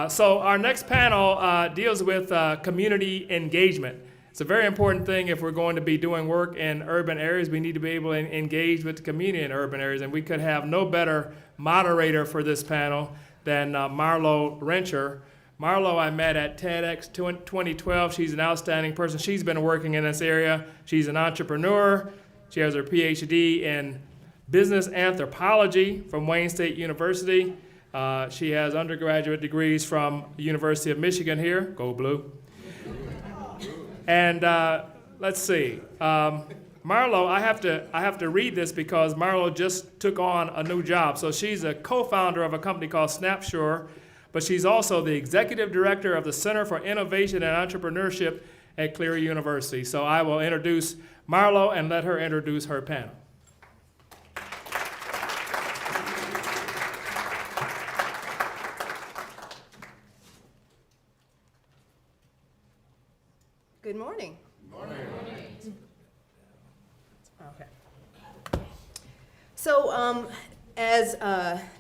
So our next panel deals with community engagement. It's a very important thing if we're going to be doing work in urban areas. We need to be able to engage with the community in urban areas, and we could have no better moderator for this panel than Marlo Rencher. Marlo I met at TEDx 2012. She's an outstanding person. She's been working in this area. She's an entrepreneur. She has her PhD in business anthropology from Wayne State University. She has undergraduate degrees from the University of Michigan here. Go Blue. And let's see. Marlo, I have to read this because Marlo just took on a new job. So she's a co-founder of a company called Snapshore, but she's also the executive director of the Center for Innovation and Entrepreneurship at Cleary University. So I will introduce Marlo and let her introduce her panel. Good morning. Good morning. Okay. So, as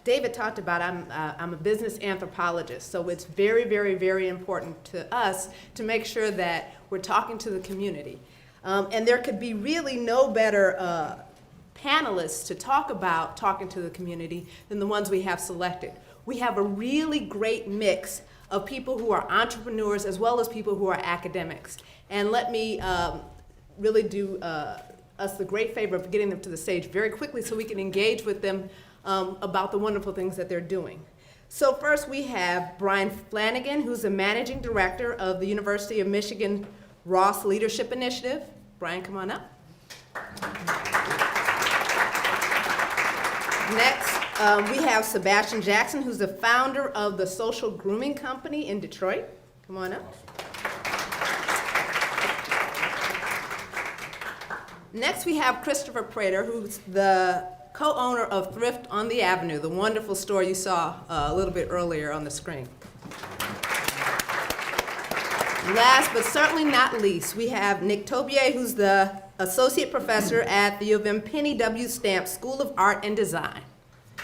David talked about, I'm a business anthropologist. So it's very, very, very important to us to make sure that we're talking to the community. And there could be really no better panelists to talk about talking to the community than the ones we have selected. We have a really great mix of people who are entrepreneurs as well as people who are academics. And let me really do us the great favor of getting them to the stage very quickly so we can engage with them about the wonderful things that they're doing. So first we have Brian Flanagan, who's the managing director of the University of Michigan Ross Leadership Initiative. Brian, come on up. Next, we have Sebastian Jackson, who's the founder of the Social Grooming Company in Detroit. Come on up. Next, we have Christopher Prater, who's the co-owner of Thrift on the Avenue, the wonderful store you saw a little bit earlier on the screen. Last but certainly not least, we have Nick Tobier, who's the associate professor at the U of M Penny W. Stamp School of Art and Design.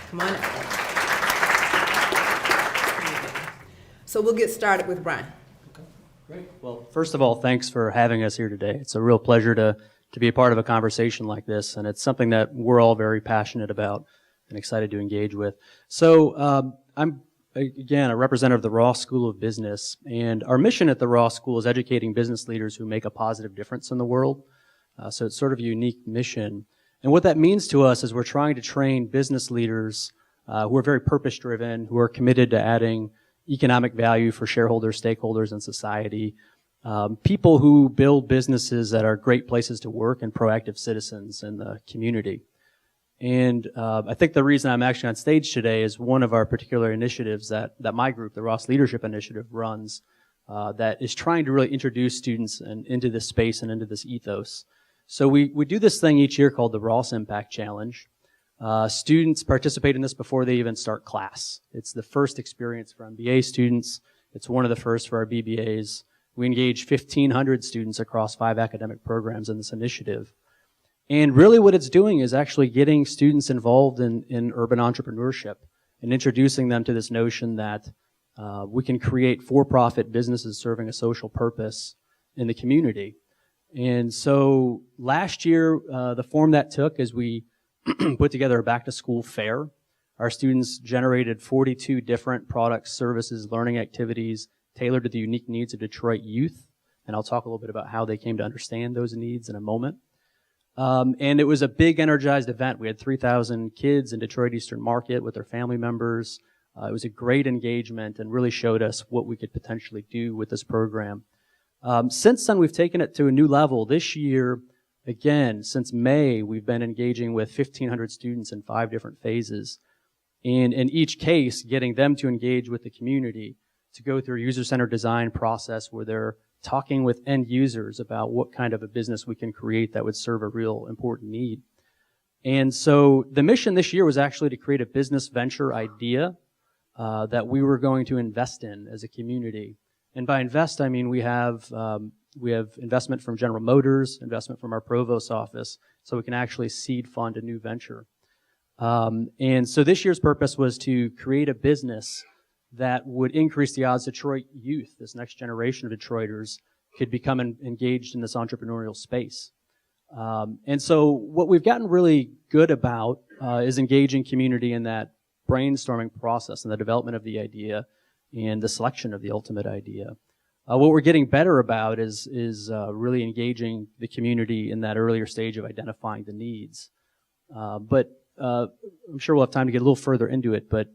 Come on up. So we'll get started with Brian. Okay, great. Well, first of all, thanks for having us here today. It's a real pleasure to be a part of a conversation like this, and it's something that we're all very passionate about and excited to engage with. So I'm, again, a representative of the Ross School of Business, and our mission at the Ross School is educating business leaders who make a positive difference in the world. So it's sort of a unique mission. And what that means to us is we're trying to train business leaders who are very purpose-driven, who are committed to adding economic value for shareholders, stakeholders, and society. People who build businesses that are great places to work and proactive citizens in the community. And I think the reason I'm actually on stage today is one of our particular initiatives that my group, the Ross Leadership Initiative, runs that is trying to really introduce students into this space and into this ethos. So we do this thing each year called the Ross Impact Challenge. Students participate in this before they even start class. It's the first experience for MBA students. It's one of the first for our BBAs. We engage 1,500 students across 5 academic programs in this initiative. And really what it's doing is actually getting students involved in urban entrepreneurship and introducing them to this notion that we can create for-profit businesses serving a social purpose in the community. And so last year, the form that took is we put together a back-to-school fair. Our students generated 42 different products, services, learning activities tailored to the unique needs of Detroit youth. And I'll talk a little bit about how they came to understand those needs in a moment. And it was a big, energized event. We had 3,000 kids in Detroit Eastern Market with their family members. It was a great engagement and really showed us what we could potentially do with this program. Since then, we've taken it to a new level. This year, again, since May, we've been engaging with 1,500 students in 5 different phases. And in each case, getting them to engage with the community, to go through a user-centered design process where they're talking with end users about what kind of a business we can create that would serve a real important need. And so the mission this year was actually to create a business venture idea that we were going to invest in as a community. And by invest, I mean we have investment from General Motors, investment from our Provost office, so we can actually seed fund a new venture. And so this year's purpose was to create a business that would increase the odds Detroit youth, this next generation of Detroiters, could become engaged in this entrepreneurial space. And so what we've gotten really good about is engaging community in that brainstorming process and the development of the idea and the selection of the ultimate idea. What we're getting better about is really engaging the community in that earlier stage of identifying the needs. But I'm sure we'll have time to get a little further into it, but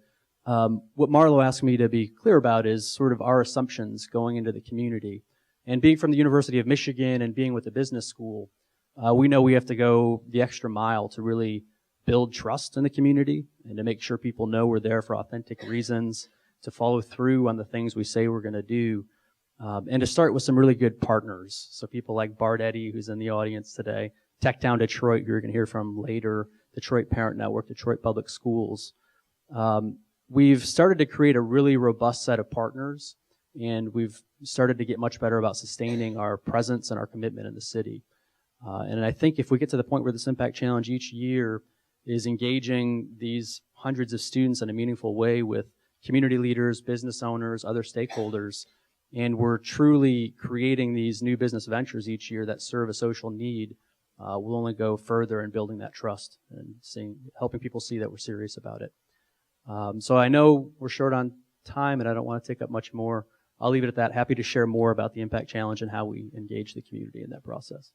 what Marlo asked me to be clear about is sort of our assumptions going into the community. And being from the University of Michigan and being with the business school, we know we have to go the extra mile to really build trust in the community and to make sure people know we're there for authentic reasons, to follow through on the things we say we're going to do, and to start with some really good partners. So people like Bart Eddy, who's in the audience today, TechTown Detroit, who you're going to hear from later, Detroit Parent Network, Detroit Public Schools. We've started to create a really robust set of partners, and we've started to get much better about sustaining our presence and our commitment in the city. And I think if we get to the point where this Impact Challenge each year is engaging these hundreds of students in a meaningful way with community leaders, business owners, other stakeholders, and we're truly creating these new business ventures each year that serve a social need, we'll only go further in building that trust and helping people see that we're serious about it. So I know we're short on time, and I don't want to take up much more. I'll leave it at that. Happy to share more about the Impact Challenge and how we engage the community in that process.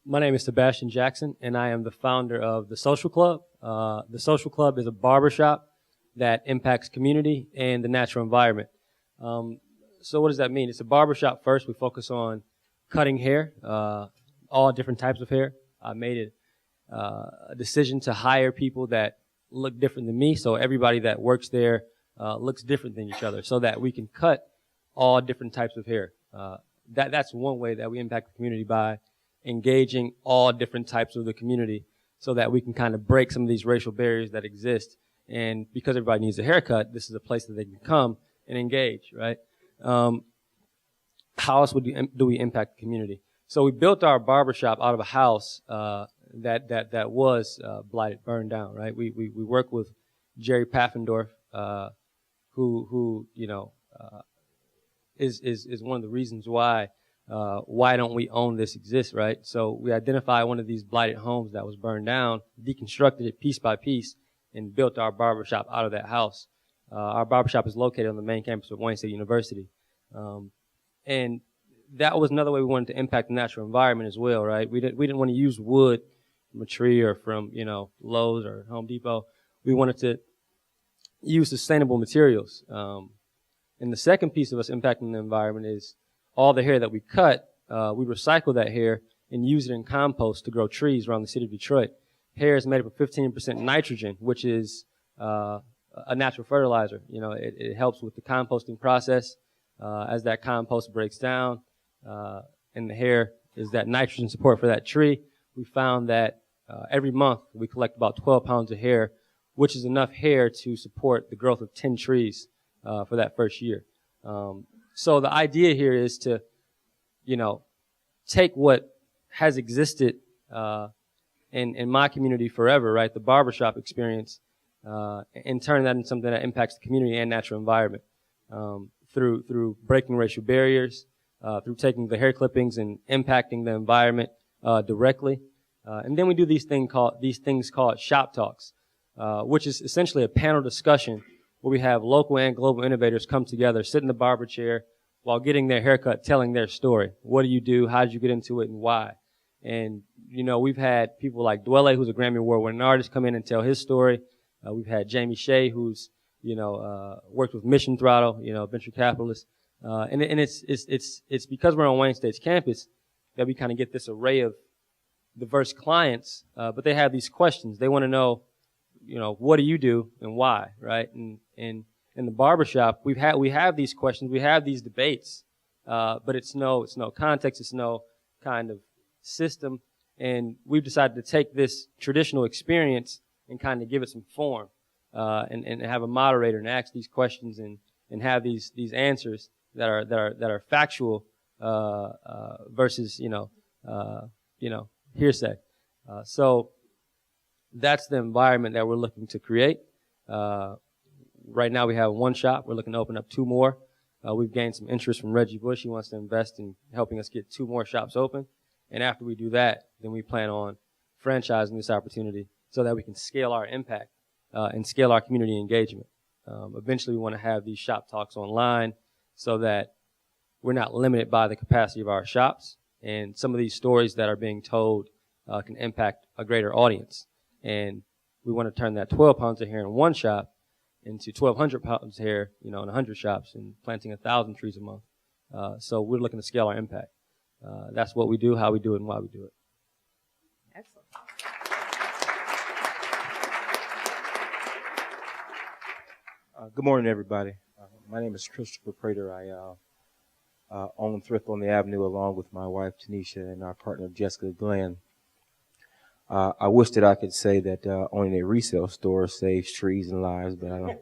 My name is Sebastian Jackson, and I am the founder of The Social Club. The Social Club is a barbershop that impacts community and the natural environment. So what does that mean? It's a barbershop first. We focus on cutting hair, all different types of hair. I made a decision to hire people that look different than me, so everybody that works there looks different than each other, so that we can cut all different types of hair. That's one way that we impact the community, by engaging all different types of the community, so that we can kind of break some of these racial barriers that exist. And because everybody needs a haircut, this is a place that they can come and engage, right? How else do we impact the community? So we built our barbershop out of a house that was blighted, burned down, right? We work with Jerry Paffendorf, who you know is one of the reasons why don't we own this exists, right? So we identified one of these blighted homes that was burned down, deconstructed it piece by piece, and built our barbershop out of that house. Our barbershop is located on the main campus of Wayne State University. And that was another way we wanted to impact the natural environment as well, right? We didn't want to use wood from a tree or from, you know, Lowe's or Home Depot. We wanted to use sustainable materials. And the second piece of us impacting the environment is all the hair that we cut, we recycle that hair and use it in compost to grow trees around the city of Detroit. Hair is made up of 15% nitrogen, which is a natural fertilizer. You know, it helps with the composting process. As that compost breaks down, and the hair is that nitrogen support for that tree, we found that every month we collect about 12 pounds of hair, which is enough hair to support the growth of 10 trees for that first year. So the idea here is to, you know, take what has existed in my community forever, right, the barbershop experience, and turn that into something that impacts the community and natural environment. Through breaking racial barriers, through taking the hair clippings and impacting the environment directly. And then we do these things called shop talks, which is essentially a panel discussion where we have local and global innovators come together, sit in the barber chair while getting their haircut, telling their story. What do you do? How did you get into it, and why? And, you know, we've had people like Dwele, who's a Grammy Award-winning artist, come in and tell his story. We've had Jamie Shea, who's worked with Mission Throttle, venture capitalist. And it's because we're on Wayne State's campus that we kind of get this array of diverse clients, but they have these questions. They want to know, what do you do and why, right? And in the barbershop, we have these questions, we have these debates, but it's no context, it's no kind of system. And we've decided to take this traditional experience and kind of give it some form. And have a moderator and ask these questions and have these answers that are factual versus hearsay. So that's the environment that we're looking to create. Right now we have one shop. We're looking to open up 2 more. We've gained some interest from Reggie Bush. He wants to invest in helping us get 2 more shops open. And after we do that, then we plan on franchising this opportunity so that we can scale our impact and scale our community engagement. Eventually, we want to have these shop talks online so that we're not limited by the capacity of our shops. And some of these stories that are being told can impact a greater audience. And we want to turn that 12 pounds of hair in one shop into 1,200 pounds of hair, in 100 shops, and planting 1,000 trees a month. So we're looking to scale our impact. That's what we do, how we do it, and why we do it. Excellent. Good morning, everybody. My name is Christopher Prater. I own Thrift on the Avenue along with my wife, Tanisha, and our partner, Jessica Glenn. I wish that I could say that owning a resale store saves trees and lives, but I don't.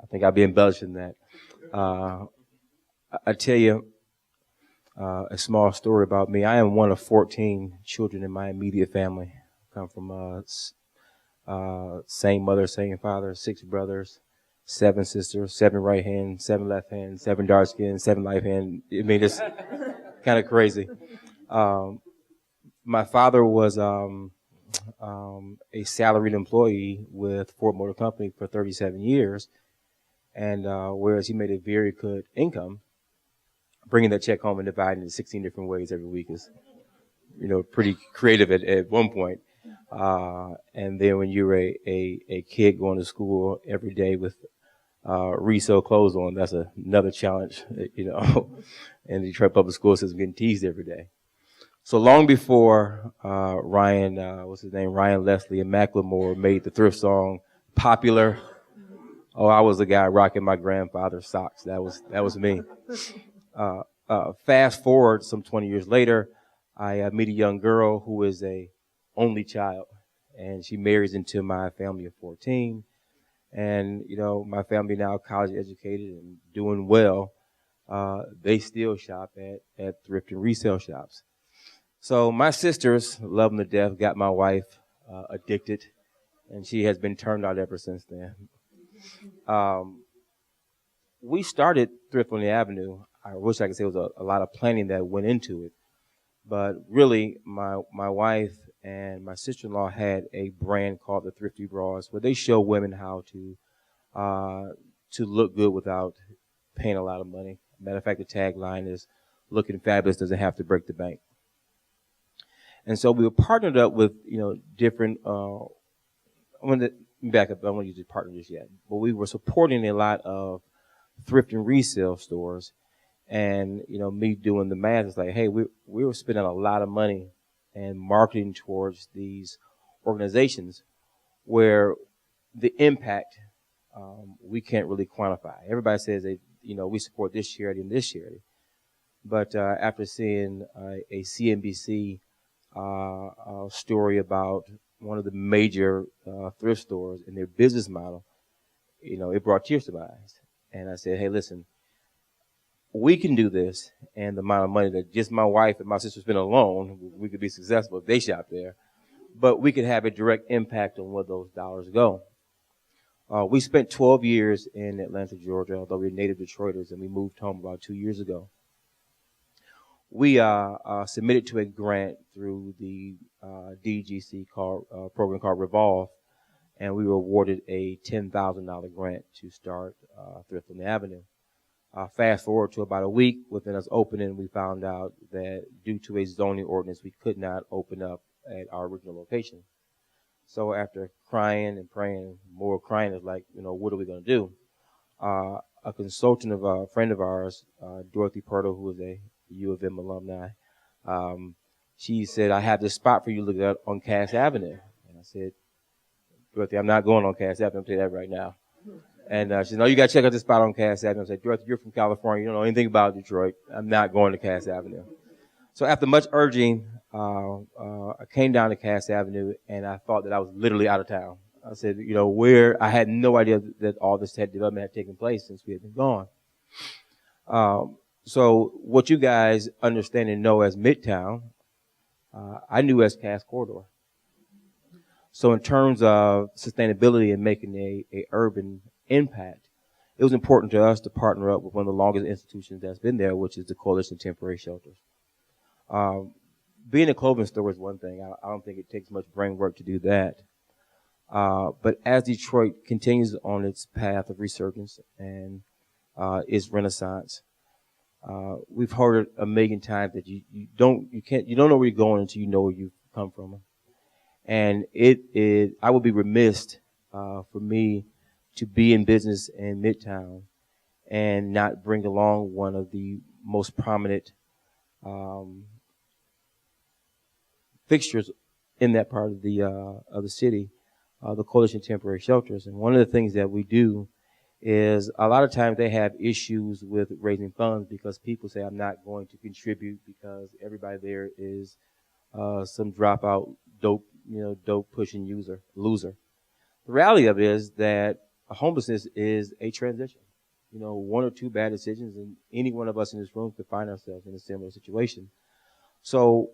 I think I'd be embellishing that. I tell you a small story about me. I am one of 14 children in my immediate family. I come from same mother, same father, 6 brothers, 7 sisters, 7 right hand, 7 left hand, 7 dark skin, 7 light hand. I mean, it's kind of crazy. My father was a salaried employee with Ford Motor Company for 37 years. And whereas he made a very good income, bringing that check home and dividing it 16 different ways every week is, pretty creative at one point. And then when you're a kid going to school every day with resale clothes on, that's another challenge, And the Detroit public school system getting teased every day. So long before Ryan Leslie and Macklemore made the thrift song popular, I was the guy rocking my grandfather's socks. That was me. Fast forward some 20 years later, I meet a young girl who is a only child, and she marries into my family of 14. And, my family now college educated and doing well. They still shop at thrift and resale shops. So my sisters, love them to death, got my wife addicted, and she has been turned out ever since then. We started Thrift on the Avenue. I wish I could say it was a lot of planning that went into it. But really, my wife and my sister-in-law had a brand called the Thrifty Bras, where they show women how to look good without paying a lot of money. Matter of fact, the tagline is, "Looking fabulous doesn't have to break the bank." And so we were partnered up with, different, back up, I don't want to use the partner just yet, but we were supporting a lot of thrift and resale stores. And, me doing the math, it's like, hey, we were spending a lot of money and marketing towards these organizations where the impact we can't really quantify. Everybody says we support this charity and this charity. But after seeing a CNBC story about one of the major thrift stores and their business model, it brought tears to my eyes. And I said, hey, listen, we can do this, and the amount of money that just my wife and my sister spend alone, we could be successful if they shop there. But we could have a direct impact on where those dollars go. We spent 12 years in Atlanta, Georgia, although we're native Detroiters, and we moved home about 2 years ago. We submitted to a grant through the DGC program called Revolve, and we were awarded a $10,000 grant to start Thrift on the Avenue. Fast forward to about a week within us opening, we found out that due to a zoning ordinance, we could not open up at our original location. So after crying and praying, more crying is like, what are we going to do? A consultant of a friend of ours, Dorothy Purtle, who is a U of M alumni, she said, I have this spot for you to look at on Cass Avenue. And I said, Dorothy, I'm not going on Cass Avenue. I'm telling you that right now. And she said, no, you got to check out this spot on Cass Avenue. I said, Dorothy, you're from California. You don't know anything about Detroit. I'm not going to Cass Avenue. So after much urging, I came down to Cass Avenue, and I thought that I was literally out of town. I said, I had no idea that all this development had taken place since we had been gone. So what you guys understand and know as Midtown, I knew as Cass Corridor. So in terms of sustainability and making a urban impact, it was important to us to partner up with one of the longest institutions that's been there, which is the Coalition of Temporary Shelters. Being a clothing store is one thing. I don't think it takes much brain work to do that. But as Detroit continues on its path of resurgence and its renaissance, we've heard it a million times that you don't know where you're going until you know where you've come from. And I would be remiss for me to be in business in Midtown and not bring along one of the most prominent fixtures in that part of the city, the Coalition of Temporary Shelters. And one of the things that we do is a lot of times they have issues with raising funds because people say, I'm not going to contribute because everybody there is some dropout, dope pushing loser. The reality of it is that homelessness is a transition. One or two bad decisions, and any one of us in this room could find ourselves in a similar situation. So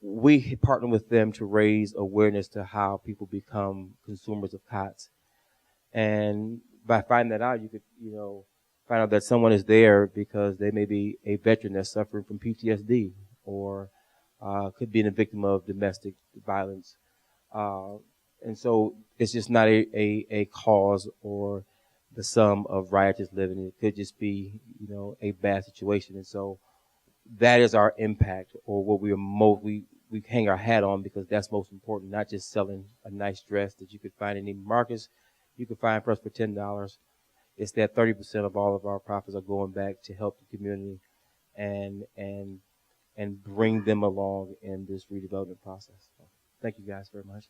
we partner with them to raise awareness to how people become consumers of cots. And by finding that out, you could, find out that someone is there because they may be a veteran that's suffering from PTSD or could be a victim of domestic violence. And so it's just not a cause or the sum of riotous living. It could just be, a bad situation. And so that is our impact, or what we hang our hat on, because that's most important, not just selling a nice dress that you could find in Neiman Marcus. You could find for us for $10. It's that 30% of all of our profits are going back to help the community and bring them along in this redevelopment process. So, thank you guys very much.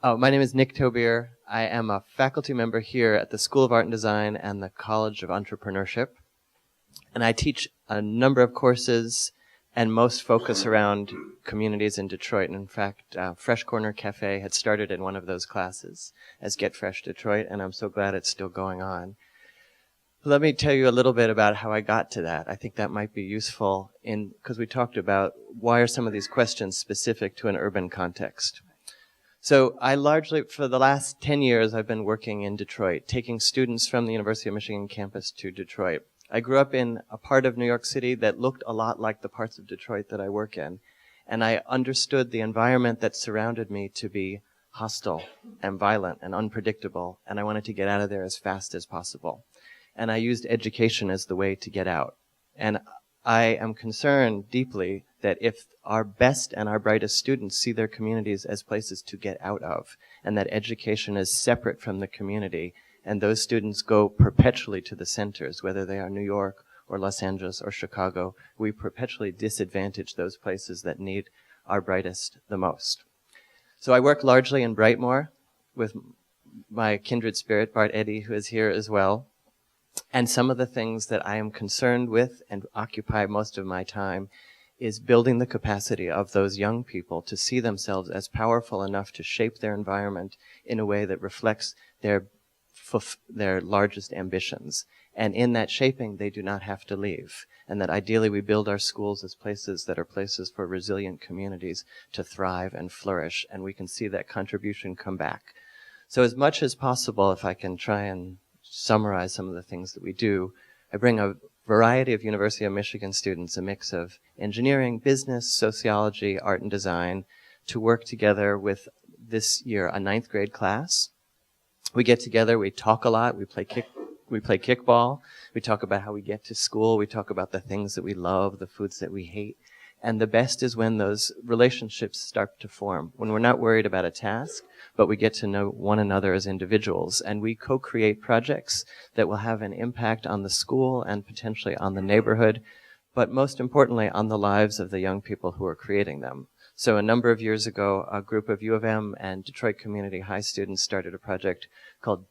My name is Nick Tobier. I am a faculty member here at the School of Art and Design and the College of Entrepreneurship. And I teach a number of courses, and most focus around communities in Detroit. And in fact, Fresh Corner Cafe had started in one of those classes as Get Fresh Detroit, and I'm so glad it's still going on. Let me tell you a little bit about how I got to that. I think that might be useful because we talked about why are some of these questions specific to an urban context. So I largely, for the last 10 years, I've been working in Detroit, taking students from the University of Michigan campus to Detroit. I grew up in a part of New York City that looked a lot like the parts of Detroit that I work in, and I understood the environment that surrounded me to be hostile and violent and unpredictable, and I wanted to get out of there as fast as possible. And I used education as the way to get out. And I am concerned deeply that if our best and our brightest students see their communities as places to get out of, and that education is separate from the community, and those students go perpetually to the centers, whether they are New York or Los Angeles or Chicago, we perpetually disadvantage those places that need our brightest the most. So I work largely in Brightmoor with my kindred spirit, Bart Eddy, who is here as well. And some of the things that I am concerned with and occupy most of my time is building the capacity of those young people to see themselves as powerful enough to shape their environment in a way that reflects their largest ambitions. And in that shaping, they do not have to leave. And that ideally we build our schools as places that are places for resilient communities to thrive and flourish. And we can see that contribution come back. So as much as possible, if I can try and summarize some of the things that we do, I bring a variety of University of Michigan students, a mix of engineering, business, sociology, art and design, to work together with this year a 9th grade class. We get together, we talk a lot, we play kickball, we talk about how we get to school, we talk about the things that we love, the foods that we hate. And the best is when those relationships start to form, when we're not worried about a task, but we get to know one another as individuals, and we co-create projects that will have an impact on the school and potentially on the neighborhood, but most importantly on the lives of the young people who are creating them. So a number of years ago, a group of U of M and Detroit Community High students started a project called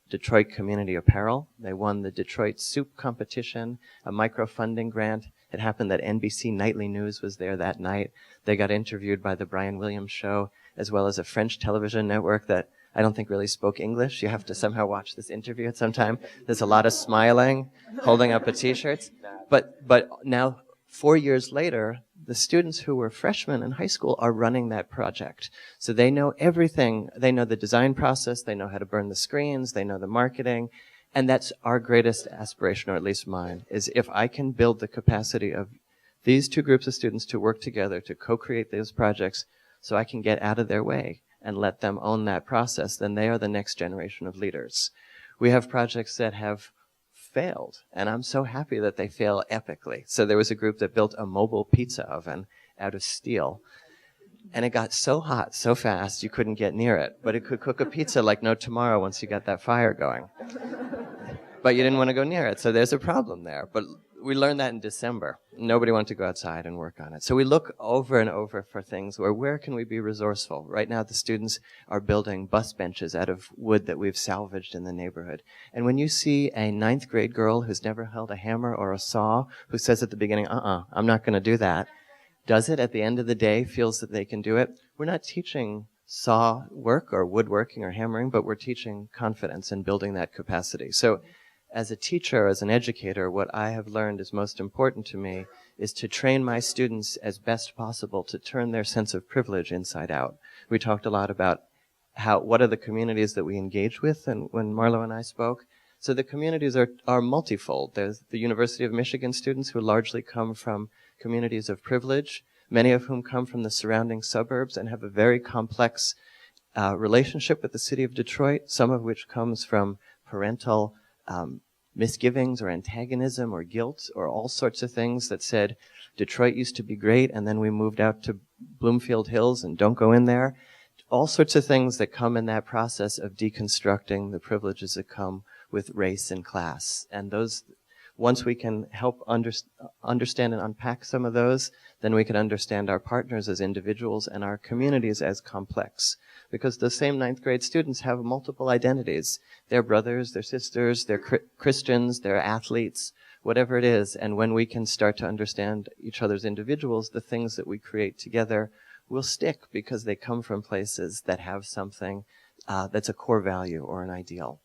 Detroit Community Apparel. They won the Detroit Soup Competition, a micro-funding grant. It happened that NBC Nightly News was there that night. They got interviewed by the Brian Williams Show, as well as a French television network that I don't think really spoke English. You have to somehow watch this interview at some time. There's a lot of smiling, holding up a t-shirts. But now, 4 years later, the students who were freshmen in high school are running that project. So they know everything. They know the design process. They know how to burn the screens. They know the marketing. And that's our greatest aspiration, or at least mine, is if I can build the capacity of these two groups of students to work together to co-create those projects so I can get out of their way and let them own that process, then they are the next generation of leaders. We have projects that have failed, and I'm so happy that they fail epically. So there was a group that built a mobile pizza oven out of steel, and it got so hot so fast you couldn't get near it, but it could cook a pizza like no tomorrow once you got that fire going. But you didn't want to go near it, so there's a problem there. But we learned that in December. Nobody wanted to go outside and work on it. So we look over and over for things where can we be resourceful? Right now the students are building bus benches out of wood that we've salvaged in the neighborhood. And when you see a 9th grade girl who's never held a hammer or a saw, who says at the beginning, I'm not going to do that, does it at the end of the day, feels that they can do it, we're not teaching saw work or woodworking or hammering, but we're teaching confidence and building that capacity. So as a teacher, as an educator, what I have learned is most important to me is to train my students as best possible to turn their sense of privilege inside out. We talked a lot about what are the communities that we engage with, and when Marlo and I spoke. So the communities are multifold. There's the University of Michigan students who largely come from communities of privilege, many of whom come from the surrounding suburbs and have a very complex relationship with the city of Detroit, some of which comes from parental misgivings or antagonism or guilt or all sorts of things that said Detroit used to be great and then we moved out to Bloomfield Hills and don't go in there. All sorts of things that come in that process of deconstructing the privileges that come with race and class. And those, once we can help understand and unpack some of those, then we can understand our partners as individuals and our communities as complex. Because the same 9th grade students have multiple identities. They're brothers, they're sisters, they're Christians, they're athletes, whatever it is. And when we can start to understand each other's individuals, the things that we create together will stick because they come from places that have something that's a core value or an ideal.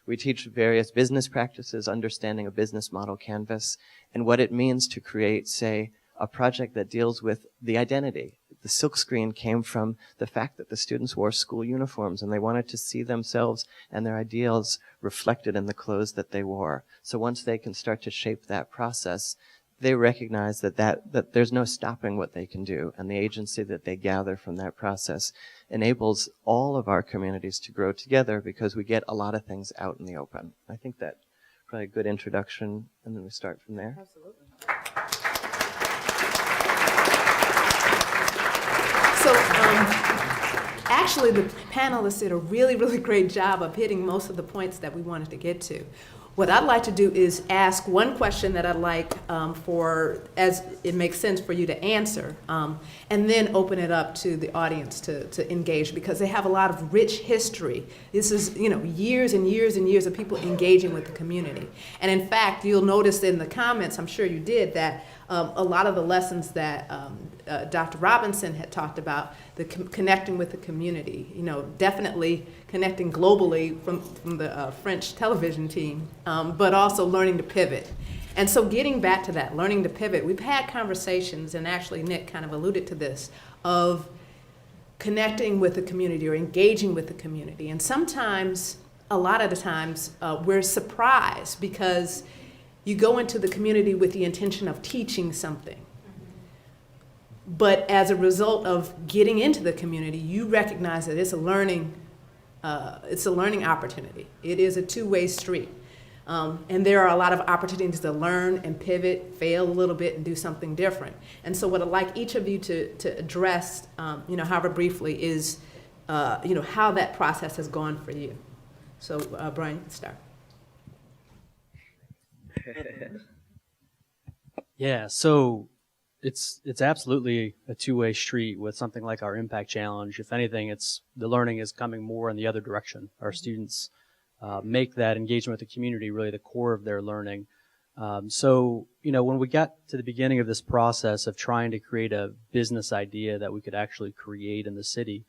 We teach various business practices, understanding a business model canvas, and what it means to create, say, a project that deals with the identity. The silkscreen came from the fact that the students wore school uniforms and they wanted to see themselves and their ideals reflected in the clothes that they wore. So once they can start to shape that process, they recognize that there's no stopping what they can do, and the agency that they gather from that process enables all of our communities to grow together because we get a lot of things out in the open. I think that's probably a good introduction, and then we start from there. Absolutely. So, actually, the panelists did a really, really great job of hitting most of the points that we wanted to get to. What I'd like to do is ask one question that I'd like as it makes sense for you to answer, and then open it up to the audience to engage, because they have a lot of rich history. This is, years and years and years of people engaging with the community. And in fact, you'll notice in the comments, I'm sure you did, that a lot of the lessons that Dr. Robinson had talked about, the connecting with the community, definitely connecting globally from the French television team, but also learning to pivot. And so getting back to that, learning to pivot, we've had conversations, and actually Nick kind of alluded to this, of connecting with the community or engaging with the community. And sometimes, a lot of the times, we're surprised because you go into the community with the intention of teaching something. But as a result of getting into the community, you recognize that it's a learning opportunity. It is a two-way street. And there are a lot of opportunities to learn and pivot, fail a little bit, and do something different. And so what I'd like each of you to address, however briefly, is, how that process has gone for you. So, Brian, you can start. Yeah, so it's absolutely a two-way street with something like our Impact Challenge. If anything, the learning is coming more in the other direction. Our students make that engagement with the community really the core of their learning. So, when we got to the beginning of this process of trying to create a business idea that we could actually create in the city,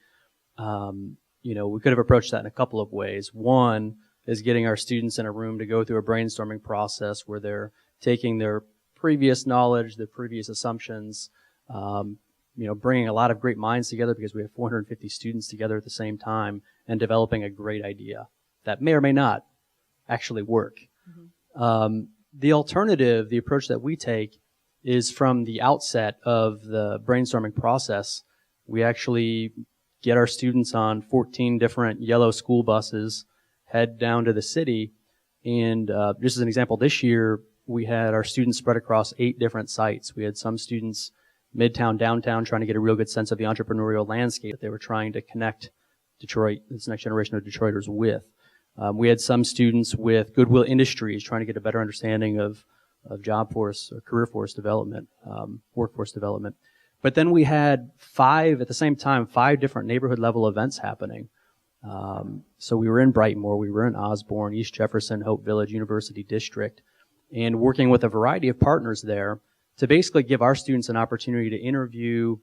we could have approached that in a couple of ways. One is getting our students in a room to go through a brainstorming process where they're taking their previous knowledge, their previous assumptions, bringing a lot of great minds together because we have 450 students together at the same time and developing a great idea that may or may not actually work. The alternative, the approach that we take, is from the outset of the brainstorming process, we actually get our students on 14 different yellow school buses, head down to the city, and just as an example, this year we had our students spread across 8 different sites. We had some students midtown, downtown, trying to get a real good sense of the entrepreneurial landscape that they were trying to connect Detroit, this next generation of Detroiters with. We had some students with Goodwill Industries trying to get a better understanding of job force or career force development, workforce development. But then we had 5 different neighborhood level events happening. So we were in Brightmoor, we were in Osborne, East Jefferson, Hope Village, University District, and working with a variety of partners there to basically give our students an opportunity to interview,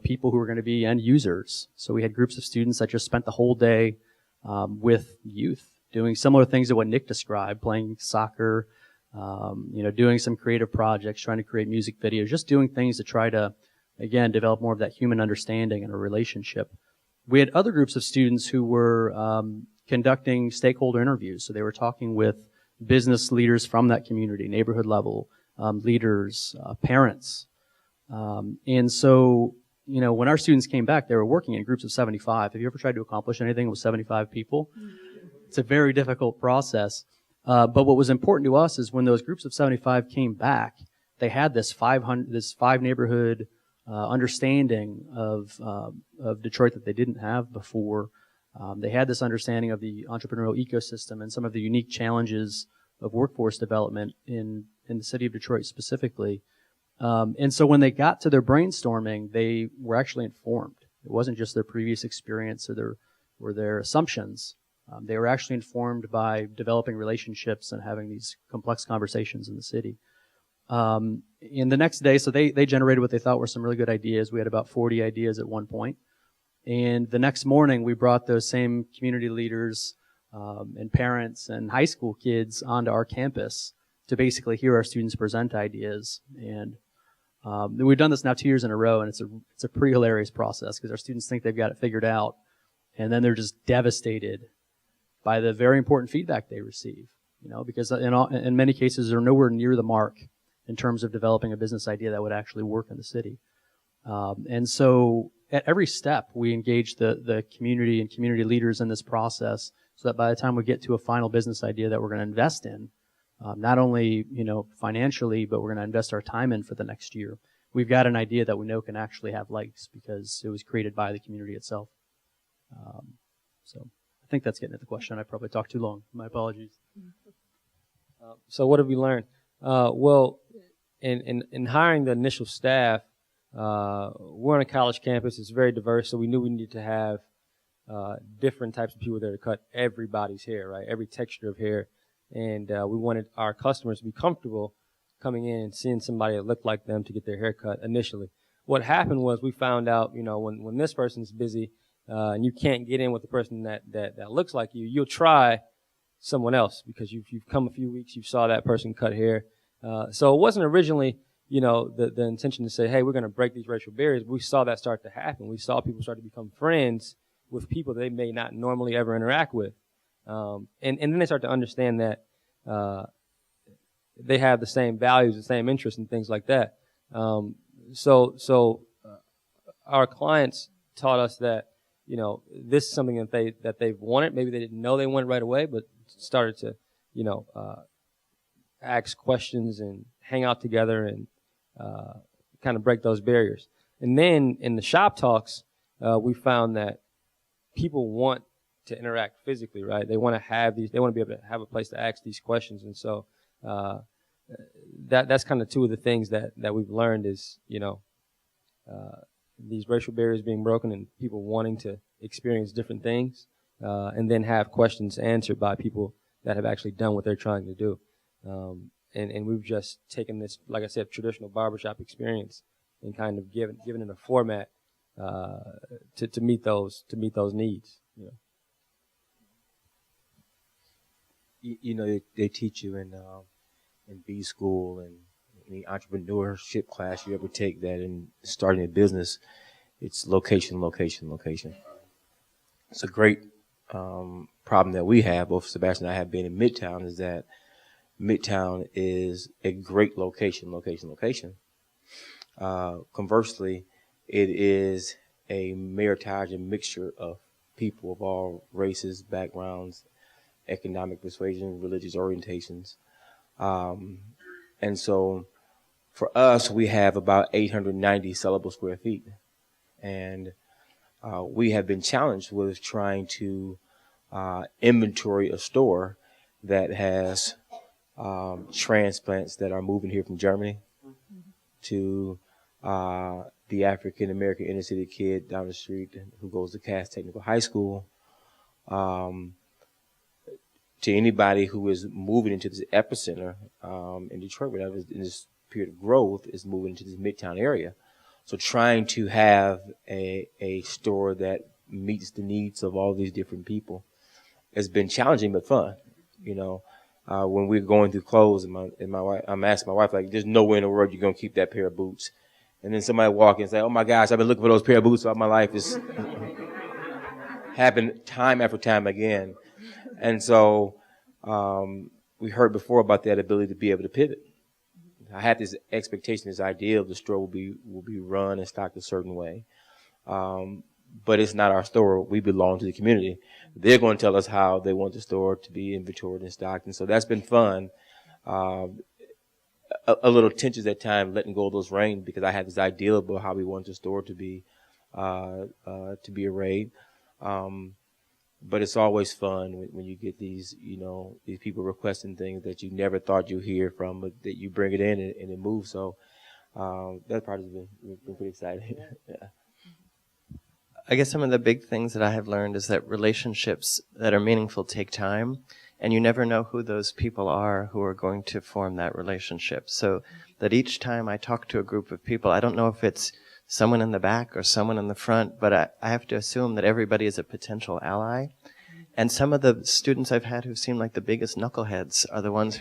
people who are going to be end users. So we had groups of students that just spent the whole day with youth, doing similar things to what Nick described, playing soccer, doing some creative projects, trying to create music videos, just doing things to try to, again, develop more of that human understanding and a relationship. We had other groups of students who were conducting stakeholder interviews. So they were talking with business leaders from that community, neighborhood level, leaders, parents. And so, when our students came back, they were working in groups of 75. Have you ever tried to accomplish anything with 75 people? It's a very difficult process. But what was important to us is when those groups of 75 came back, they had this 5 neighborhood understanding of Detroit that they didn't have before. They had this understanding of the entrepreneurial ecosystem and some of the unique challenges of workforce development in the city of Detroit specifically. And so when they got to their brainstorming, they were actually informed. It wasn't just their previous experience or their assumptions. They were actually informed by developing relationships and having these complex conversations in the city. In the next day, so they generated what they thought were some really good ideas. We had about 40 ideas at one point. And the next morning, we brought those same community leaders and parents and high school kids onto our campus to basically hear our students present ideas. And we've done this now 2 years in a row, and it's a pretty hilarious process because our students think they've got it figured out, and then they're just devastated by the very important feedback they receive. Because in many cases they're nowhere near the mark in terms of developing a business idea that would actually work in the city. And so at every step we engage the community and community leaders in this process, so that by the time we get to a final business idea that we're going to invest in, not only financially, but we're going to invest our time in for the next year, we've got an idea that we know can actually have legs because it was created by the community itself. So I think that's getting at the question. I probably talked too long. My apologies. So what have we learned? Well, in hiring the initial staff, we're on a college campus. It's very diverse, so we knew we needed to have different types of people there to cut everybody's hair, right? Every texture of hair. And we wanted our customers to be comfortable coming in and seeing somebody that looked like them to get their hair cut initially. What happened was we found out, when this person's busy and you can't get in with the person that looks like you, you'll try someone else because you've come a few weeks, you saw that person cut hair. So it wasn't originally, the intention to say, hey, we're going to break these racial barriers. We saw that start to happen. We saw people start to become friends with people they may not normally ever interact with. And then they start to understand that they have the same values, the same interests, and things like that. So our clients taught us that this is something that they've wanted. Maybe they didn't know they wanted right away, but started to ask questions and hang out together and kind of break those barriers. And then in the shop talks, we found that people want to interact physically, right? They want to be able to have a place to ask these questions. And so that's kind of two of the things that we've learned is, these racial barriers being broken and people wanting to experience different things, and then have questions answered by people that have actually done what they're trying to do. And we've just taken this, like I said, traditional barbershop experience and kind of given it a format to meet those needs. You know. You know, they teach you in B school and any entrepreneurship class you ever take that in starting a business, it's location, location, location. It's a great problem that we have, both Sebastian and I have been in Midtown, is that Midtown is a great location, location, location. Conversely, it is a meritage and mixture of people of all races, backgrounds, economic persuasion, religious orientations. And so for us, we have about 890 sellable square feet. And we have been challenged with trying to inventory a store that has transplants that are moving here from Germany to the African American inner city kid down the street who goes to Cass Technical High School, to anybody who is moving into this epicenter in Detroit, whatever, in this period of growth, is moving into this Midtown area. So trying to have a store that meets the needs of all these different people has been challenging but fun. You know, when we're going through clothes, and my wife, I'm asking my wife, like, there's no way in the world you're gonna keep that pair of boots. And then somebody walk in and say, "Oh my gosh, I've been looking for those pair of boots all my life." It's happened time after time again. And so we heard before about that ability to be able to pivot. I had this expectation, this idea of the store will be run and stocked a certain way. But it's not our store. We belong to the community. They're going to tell us how they want the store to be inventoried and stocked. And so that's been fun. A little tensions at times, letting go of those reins, because I had this idea about how we want the store to be arrayed. But it's always fun when you get these, you know, these people requesting things that you never thought you'd hear from, but that you bring it in and it moves. So that part has been pretty exciting. Yeah. I guess some of the big things that I have learned is that relationships that are meaningful take time, and you never know who those people are who are going to form that relationship. So that each time I talk to a group of people, I don't know if it's someone in the back or someone in the front, but I have to assume that everybody is a potential ally. And some of the students I've had who seem like the biggest knuckleheads are the ones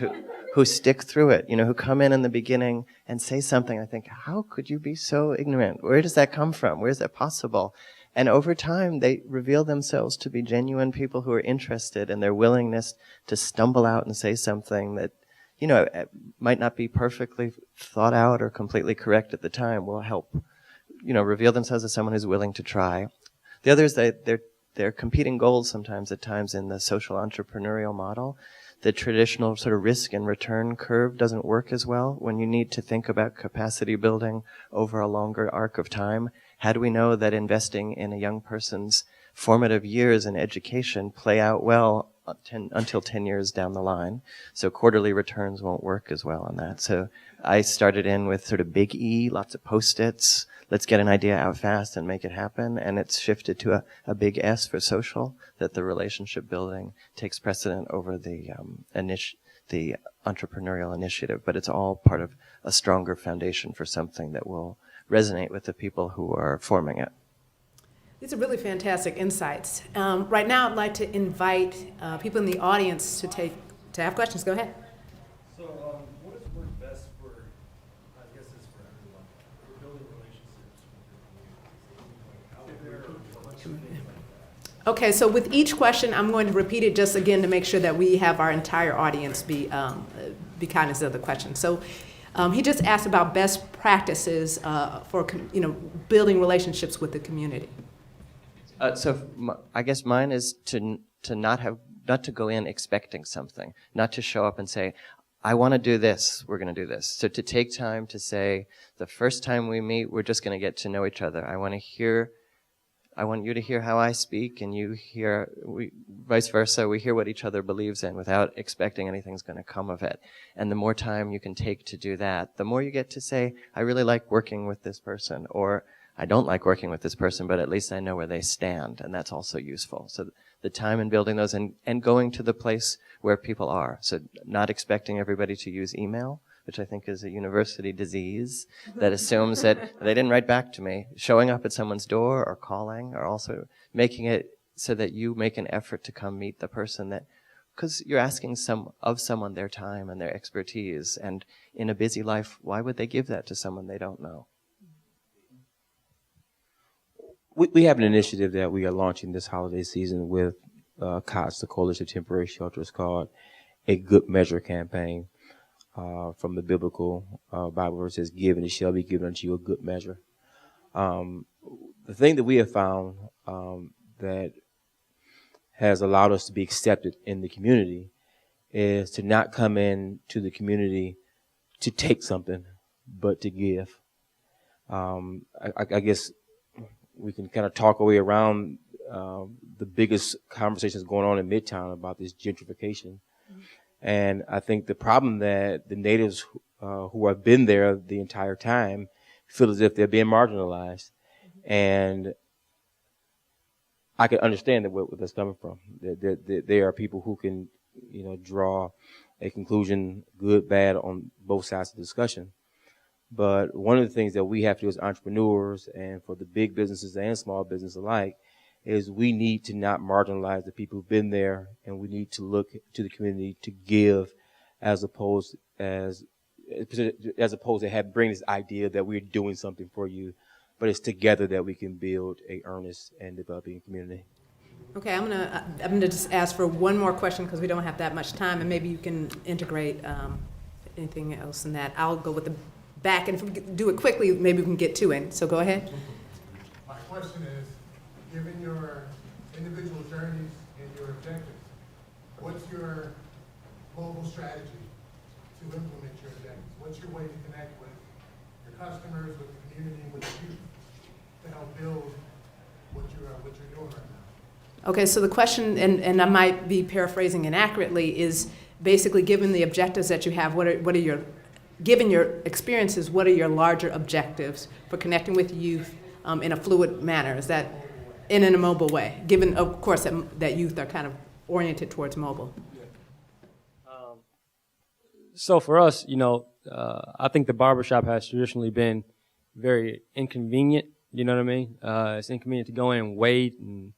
who stick through it, you know, who come in the beginning and say something. I think, how could you be so ignorant? Where does that come from? Where is that possible? And over time, they reveal themselves to be genuine people who are interested, and their willingness to stumble out and say something that, you know, might not be perfectly thought out or completely correct at the time will help, you know, reveal themselves as someone who's willing to try. The other is that they're competing goals sometimes at times in the social entrepreneurial model. The traditional sort of risk and return curve doesn't work as well when you need to think about capacity building over a longer arc of time. How do we know that investing in a young person's formative years in education play out well until 10 years down the line? So quarterly returns won't work as well on that. So I started in with sort of big E, lots of Post-its. Let's get an idea out fast and make it happen. And it's shifted to a big S for social, that the relationship building takes precedent over the entrepreneurial initiative. But it's all part of a stronger foundation for something that will resonate with the people who are forming it. These are really fantastic insights. Right now, I'd like to invite people in the audience to have questions. Go ahead. So, what has worked best for, I guess it's for everyone, for building relationships with the community? Okay, so with each question, I'm going to repeat it just again to make sure that we have our entire audience be cognizant of the question. So he just asked about best practices for building relationships with the community. I guess mine is to not to go in expecting something, not to show up and say, I want to do this, we're going to do this. So to take time to say, the first time we meet, we're just going to get to know each other. I want you to hear how I speak, and vice versa. We hear what each other believes in without expecting anything's going to come of it. And the more time you can take to do that, the more you get to say, I really like working with this person, or I don't like working with this person, but at least I know where they stand, and that's also useful. So the time in building those and going to the place where people are. So not expecting everybody to use email, which I think is a university disease that assumes that they didn't write back to me. Showing up at someone's door or calling, or also making it so that you make an effort to come meet the person, that because you're asking someone their time and their expertise, and in a busy life, why would they give that to someone they don't know? We have an initiative that we are launching this holiday season with COTS, the Coalition of Temporary Shelters, called a Good Measure campaign, from the biblical Bible verse says, "Give and it shall be given unto you, a good measure." The thing that we have found that has allowed us to be accepted in the community is to not come in to the community to take something, but to give. I guess we can kind of talk our way around the biggest conversations going on in Midtown about this gentrification. And I think the problem that the natives who have been there the entire time feel as if they're being marginalized. And I can understand where that's coming from. There are people who can, draw a conclusion, good, bad, on both sides of the discussion. But one of the things that we have to do as entrepreneurs, and for the big businesses and small business alike, is we need to not marginalize the people who've been there, and we need to look to the community to give, as opposed to bring this idea that we're doing something for you, but it's together that we can build a earnest and developing community. Okay, I'm gonna just ask for one more question because we don't have that much time, and maybe you can integrate anything else in that. I'll go with the back, and if we do it quickly, maybe we can get to it. So go ahead. My question is, given your individual journeys and your objectives, what's your global strategy to implement your objectives? What's your way to connect with your customers, with the community, with the youth, to help build what you're doing right now? Okay, so the question, and I might be paraphrasing inaccurately, is basically, given the objectives that you have, given your experiences, what are your larger objectives for connecting with youth in a fluid manner? Is that in a mobile way, given, of course, that youth are kind of oriented towards mobile? So for us, I think the barbershop has traditionally been very inconvenient. You know what I mean? It's inconvenient to go in and wait and,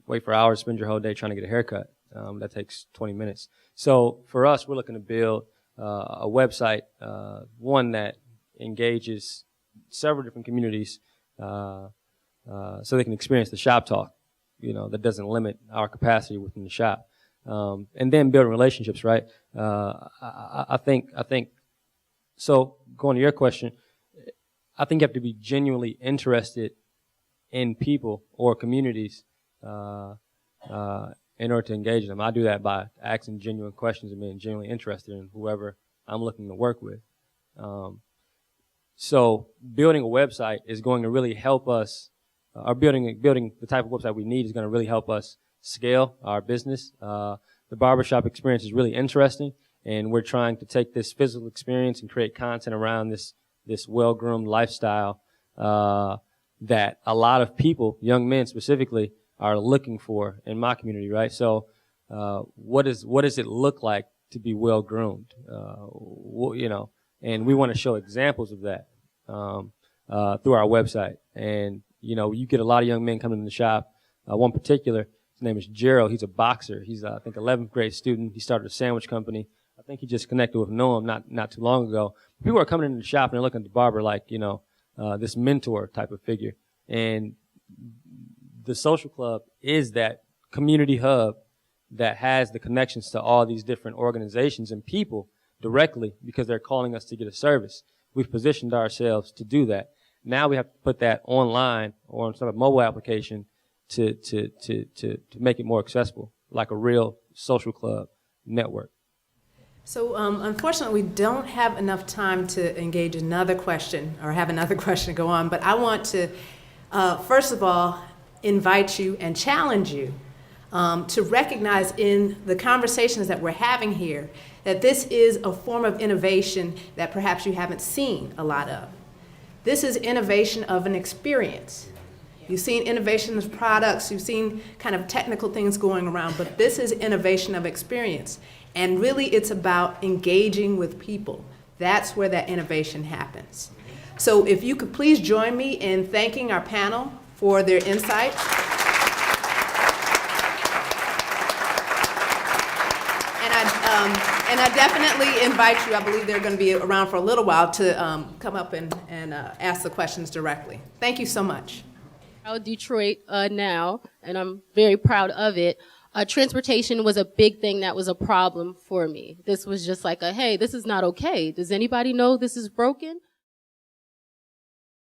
wait for hours, spend your whole day trying to get a haircut. That takes 20 minutes. So for us, we're looking to build a website, one that engages several different communities, so they can experience the shop talk, that doesn't limit our capacity within the shop. And then building relationships, right? I think, so going to your question, I think you have to be genuinely interested in people or communities, in order to engage them. I do that by asking genuine questions and being genuinely interested in whoever I'm looking to work with. So building a website is going to really help us, or building the type of website we need is going to really help us scale our business. The barbershop experience is really interesting, and we're trying to take this physical experience and create content around this well-groomed lifestyle that a lot of people, young men specifically, are looking for in my community, right? So what does it look like to be well-groomed? And we want to show examples of that through our website. And, you get a lot of young men coming in the shop. One particular, his name is Gerald. He's a boxer. He's, I think, 11th grade student. He started a sandwich company. I think he just connected with Noam not too long ago. People are coming in the shop and they're looking at the barber like, this mentor type of figure. And the social club is that community hub that has the connections to all these different organizations and people directly because they're calling us to get a service. We've positioned ourselves to do that. Now we have to put that online or on some mobile application to make it more accessible, like a real social club network. So unfortunately, we don't have enough time to engage another question or have another question go on, but I want to, first of all, invite you and challenge you to recognize in the conversations that we're having here that this is a form of innovation that perhaps you haven't seen a lot of. This is innovation of an experience. You've seen innovation of products, you've seen kind of technical things going around, but this is innovation of experience. And really, it's about engaging with people. That's where that innovation happens. So if you could please join me in thanking our panel for their insights. And I definitely invite you, I believe they're going to be around for a little while, to come up and ask the questions directly. Thank you so much. Out of Detroit now, and I'm very proud of it. Transportation was a big thing that was a problem for me. This was just like hey, this is not okay. Does anybody know this is broken?